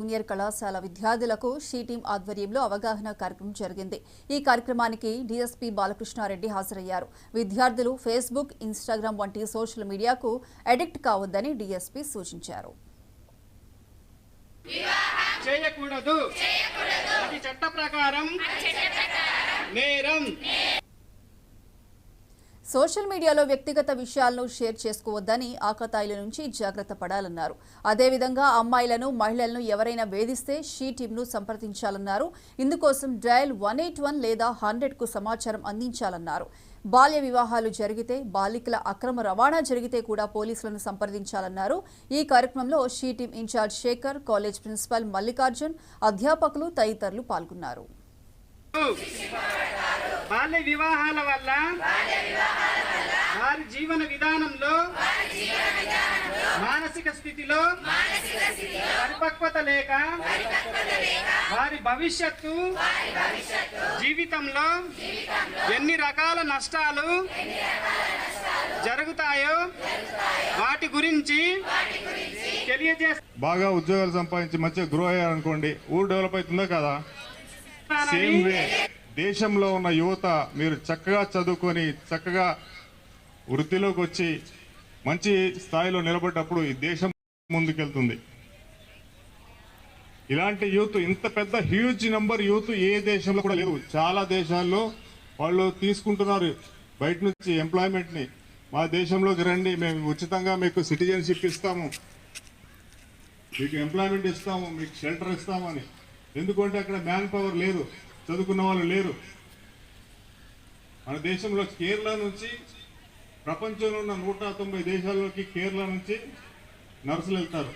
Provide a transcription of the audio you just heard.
Junior కళాశాల విద్యార్థులకు she team ఆధ్వర్యంలో అవగాహన కార్యక్రమం జరిగింది। ఈ కార్యక్రమానికి డీఎస్పీ బాలకృష్ణారెడ్డి హాజరయ్యారు। విద్యార్థులు ఫేస్బుక్, ఇన్‌స్టాగ్రామ్ వంటి సోషల్ మీడియాకు అడిక్ట్ కావద్దని డీఎస్పీ సూచించారు। చేయకూడదు అది చట్ట ప్రకారం నేరం। సోషల్ మీడియాలో వ్యక్తిగత విషయాలను షేర్ చేసుకోవద్దని ఆకతాయిల నుంచి జాగ్రత్త పడాలన్నారు। అదేవిధంగా అమ్మాయిలను, మహిళలను ఎవరైనా వేధిస్తే షీ టీంను సంప్రదించాలన్నారు। ఇందుకోసం డయల్ 181 లేదా 100కు సమాచారం అందించాలన్నారు। బాల్య వివాహాలు జరిగితే, బాలికల అక్రమ రవాణా జరిగితే కూడా పోలీసులను సంప్రదించాలన్నారు। ఈ కార్యక్రమంలో she team incharge Shekhar, college principal Mallikarjun, అధ్యాపకులు తదితరులు పాల్గొన్నారు। బాల్య వివాహాల వల్ల వారి జీవన విధానంలో, మానసిక స్థితిలో పరిపక్వత లేక వారి భవిష్యత్తు జీవితంలో ఎన్ని రకాల నష్టాలు జరుగుతాయో వాటి గురించి తెలియజేస్తారు। బాగా ఉద్యోగాలు సంపాదించి మంచిగా గ్రో అయ్యారనుకోండి, ఊరు డెవలప్ అవుతుందా కదా? సేమ్ వే దేశంలో ఉన్న యువత మీరు చక్కగా చదువుకొని చక్కగా వృత్తిలోకి వచ్చి మంచి స్థాయిలో నిలబడ్డప్పుడు ఈ దేశం ముందుకెళ్తుంది। ఇలాంటి యూత్, ఇంత పెద్ద హ్యూజ్ నంబర్ యూత్ ఏ దేశంలో కూడా లేదు। చాలా దేశాల్లో వాళ్ళు తీసుకుంటున్నారు బయట నుంచి ఎంప్లాయ్మెంట్ని। మా దేశంలోకి రండి, మేము ఉచితంగా మీకు సిటిజన్షిప్ ఇస్తాము, మీకు ఎంప్లాయ్మెంట్ ఇస్తాము, మీకు షెల్టర్ ఇస్తామని। ఎందుకంటే అక్కడ మ్యాన్ పవర్ లేదు, చదువుకున్న వాళ్ళు లేరు। మన దేశంలో కేరళ నుంచి ప్రపంచంలో ఉన్న 190 దేశాల్లోకి కేరళ నుంచి నర్సులు వెళ్తారు।